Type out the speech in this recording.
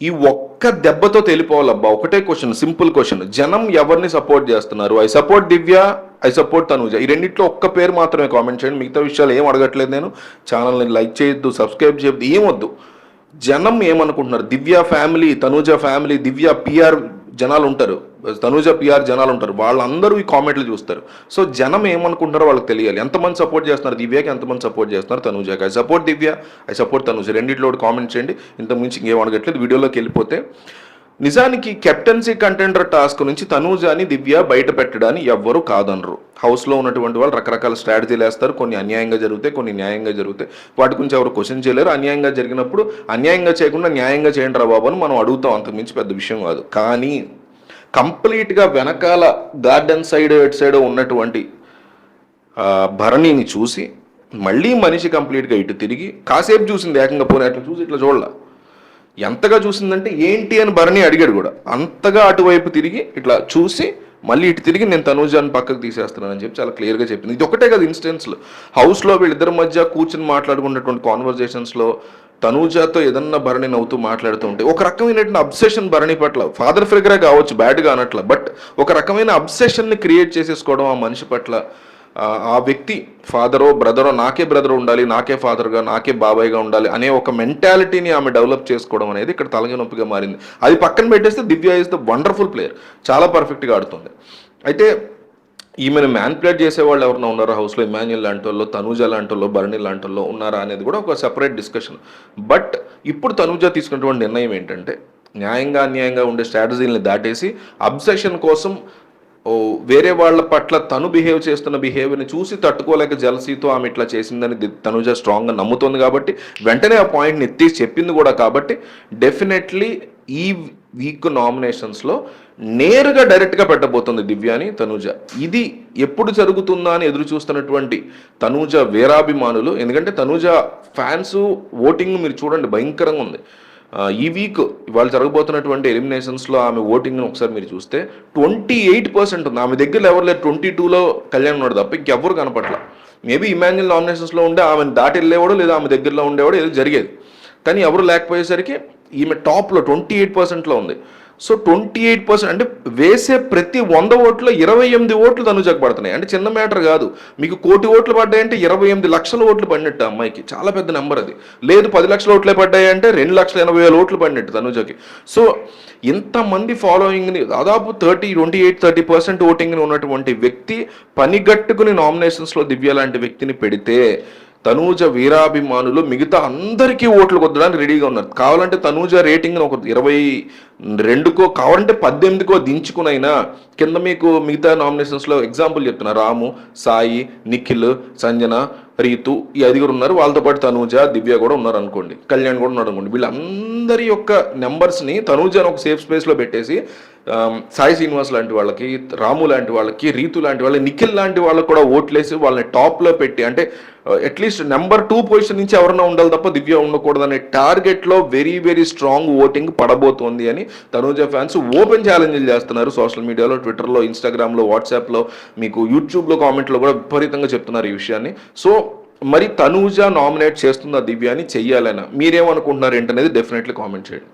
ఈ ఒక్క దెబ్బతో తెలిపోవాలబ్బా. ఒకటే క్వశ్చన్, సింపుల్ క్వశ్చన్. జనం ఎవరిని సపోర్ట్ చేస్తున్నారు? I support Divya, I support Tanuja. ఈ రెండిట్లో ఒక్క పేరు మాత్రమే కామెంట్ చేయండి. మిగతా విషయాలు ఏం అడగట్లేదు నేను. ఛానల్ని లైక్ చేయొద్దు, సబ్స్క్రైబ్ చేయొద్దు, ఏమొద్దు. జనం ఏమనుకుంటున్నారు? దివ్య ఫ్యామిలీ, తనూజ ఫ్యామిలీ, దివ్య పిఆర్ జనాలు ఉంటారు, తనూజ పిఆర్ జనాలు ఉంటారు, వాళ్ళందరూ ఈ కామెంట్లు చూస్తారు. సో జనం ఏమనుకుంటారో వాళ్ళకి తెలియాలి. ఎంతమంది సపోర్ట్ చేస్తున్నారు దివ్యకి, ఎంతమంది సపోర్ట్ చేస్తున్నారు తనూజకి? I support Divya, I support Tanuja. రెండిట్లో కామెంట్ చేయండి. ఇంతకు మించి ఇంకేం అడగట్లేదు. వీడియోలోకి వెళ్ళిపోతే, నిజానికి కెప్టెన్సీ కంటెండర్ టాస్క్ నుంచి తనూజని దివ్య బయట పెట్టడాన్ని ఎవ్వరూ కాదనరు. హౌస్లో ఉన్నటువంటి వాళ్ళు రకరకాల స్ట్రాటజీలు వేస్తారు. కొన్ని అన్యాయంగా జరుగుతాయి, కొన్ని న్యాయంగా జరుగుతాయి. వాటి గురించి ఎవరు క్వశ్చన్ చేయలేరు. అన్యాయంగా జరిగినప్పుడు అన్యాయంగా చేయకుండా న్యాయంగా చేయండి రా బాబు అని మనం అడుగుతాం. అంతకుమించి పెద్ద విషయం కాదు. కానీ కంప్లీట్గా వెనకాల గార్డెన్ సైడ్ ఎటు సైడ్ ఉన్నటువంటి భరణిని చూసి మళ్ళీ మనిషి కంప్లీట్గా ఇటు తిరిగి కాసేపు చూసింది, ఏకంగా పోనీ అట్లా చూసి ఇట్లా చూడాల. ఎంతగా చూసిందంటే ఏంటి అని భరణి అడిగాడు కూడా. అంతగా అటువైపు తిరిగి ఇట్లా చూసి మళ్ళీ ఇటు తిరిగి నేను తనూజాన్ని పక్కకు తీసేస్తున్నానని చెప్పి చాలా క్లియర్గా చెప్పింది. ఇది ఒకటే కదా ఇన్స్టెన్స్లో. హౌస్లో వీళ్ళిద్దరి మధ్య కూర్చుని మాట్లాడుకున్నటువంటి కాన్వర్జేషన్స్లో తనూజాతో ఏదన్నా భరణి నవ్వుతూ మాట్లాడుతూ ఉంటే ఒక రకమైనటువంటి అబ్సెషన్ భరణి పట్ల, ఫాదర్ ఫిగరే కావచ్చు, బ్యాడ్గా అనట్ల, బట్ ఒక రకమైన అబ్సెషన్ని క్రియేట్ చేసేసుకోవడం ఆ మనిషి పట్ల. ఆ వ్యక్తి ఫాదరో బ్రదరో, నాకే బ్రదర్ ఉండాలి, నాకే ఫాదర్గా, నాకే బాబాయ్గా ఉండాలి అనే ఒక మెంటాలిటీని ఆమె డెవలప్ చేసుకోవడం అనేది ఇక్కడ తలకి నొప్పిగా మారింది. అది పక్కన పెట్టేస్తే దివ్య ఈజ్ ద వండర్ఫుల్ ప్లేయర్, చాలా పర్ఫెక్ట్గా ఆడుతుంది. అయితే ఈమెను మ్యాన్పులేట్ చేసేవాళ్ళు ఎవరైనా ఉన్నారో హౌస్లో, ఇమాన్యుల్ లాంటి వాళ్ళు, తనూజ లాంటి వాళ్ళు, భరణి లాంటి వాళ్ళు ఉన్నారా అనేది కూడా ఒక సెపరేట్ డిస్కషన్. బట్ ఇప్పుడు తనూజ తీసుకున్నటువంటి నిర్ణయం ఏంటంటే, న్యాయంగా అన్యాయంగా ఉండే స్ట్రాటజీలని దాటేసి అబ్సెషన్ కోసం వేరే వాళ్ళ పట్ల తను బిహేవ్ చేస్తున్న బిహేవియర్ని చూసి తట్టుకోలేక జలసీతో ఆమె ఇట్లా చేసిందని తనూజ స్ట్రాంగ్గా నమ్ముతుంది. కాబట్టి వెంటనే ఆ పాయింట్ని ఎత్తి చెప్పింది కూడా. కాబట్టి డెఫినెట్లీ ఈ వీక్ నామినేషన్స్లో నేరుగా డైరెక్ట్గా పెట్టబోతుంది దివ్యాని తనూజ. ఇది ఎప్పుడు జరుగుతుందా అని ఎదురు చూస్తున్నటువంటి తనూజ వీరాభిమానులు, ఎందుకంటే తనూజ ఫ్యాన్స్ ఓటింగ్ మీరు చూడండి భయంకరంగా ఉంది. ఈ వీక్ ఇవాళ జరగబోతున్నటువంటి ఎలిమినేషన్స్లో ఆమె ఓటింగ్ని ఒకసారి మీరు చూస్తే 28% ఉంది. ఆమె దగ్గర ఎవరు లేరు. 22లో కళ్యాణ్ ఉన్నాడు తప్ప ఇంకెవ్వరు కనపట్ల. మేబీ ఇమాన్యుల్ నామినేషన్స్లో ఉండే ఆమెను దాటి వెళ్ళేవాడు, లేదా ఆమె దగ్గరలో ఉండేవాడు, ఏదో జరిగేది. కానీ ఎవరు లేకపోయేసరికి ఈమె టాప్లో 28%లో ఉంది. సో 28% అంటే వేసే ప్రతి 100 ఓట్లో 28 ఓట్లు తనూజకు పడుతున్నాయి. అంటే చిన్న మ్యాటర్ కాదు. మీకు 1 కోటి ఓట్లు పడ్డాయంటే 28 లక్షల ఓట్లు పడినట్టు అమ్మాయికి. చాలా పెద్ద నెంబర్ అది. లేదు 10 లక్షల ఓట్లే పడ్డాయంటే 2,80,000 ఓట్లు పడినట్టు తనూజకి. సో ఇంతమంది ఫాలోయింగ్ని, దాదాపు 28-30% ఓటింగ్ని ఉన్నటువంటి వ్యక్తి పనిగట్టుకుని నామినేషన్స్లో దివ్య లాంటి వ్యక్తిని పెడితే తనూజ వీరాభిమానులు మిగతా అందరికీ ఓట్లు కొద్దడానికి రెడీగా ఉన్నారు. కావాలంటే తనూజ రేటింగ్ని ఒక 22కో, కావాలంటే 18కో దించుకునైనా కింద మీకు మిగతా నామినేషన్స్లో ఎగ్జాంపుల్ చెప్తున్నా, రాము, సాయి, నిఖిల్, సంజన, రీతు, ఈ 5 ఉన్నారు. వాళ్ళతో పాటు తనూజ, దివ్య కూడా ఉన్నారు అనుకోండి, కళ్యాణ్ కూడా ఉన్నారు అనుకోండి. వీళ్ళందరి యొక్క నెంబర్స్ని తనూజను ఒక సేఫ్ స్పేస్లో పెట్టేసి సాయి శ్రీనివాస్ లాంటి వాళ్ళకి, రాము లాంటి వాళ్ళకి, రీతు లాంటి వాళ్ళకి, నిఖిల్ లాంటి వాళ్ళకి కూడా ఓట్లేసి వాళ్ళని టాప్లో పెట్టి, అంటే అట్లీస్ట్ నెంబర్ 2 పొజిషన్ నుంచి ఎవరైనా ఉండాలి తప్ప దివ్య ఉండకూడదనే టార్గెట్లో వెరీ వెరీ స్ట్రాంగ్ ఓటింగ్ పడబోతోంది అని తనూజ ఫ్యాన్స్ ఓపెన్ ఛాలెంజ్లు చేస్తున్నారు. సోషల్ మీడియాలో, ట్విట్టర్లో, ఇన్స్టాగ్రామ్లో, వాట్సాప్లో, మీకు యూట్యూబ్లో కామెంట్లో కూడా విపరీతంగా చెప్తున్నారు ఈ విషయాన్ని. సో మరి తనూజ నామినేట్ చేస్తుందా దివ్యాని, చెయ్యాలైనా మీరేమనుకుంటున్నారు ఏంటనేది డెఫినెట్లీ కామెంట్ చేయండి.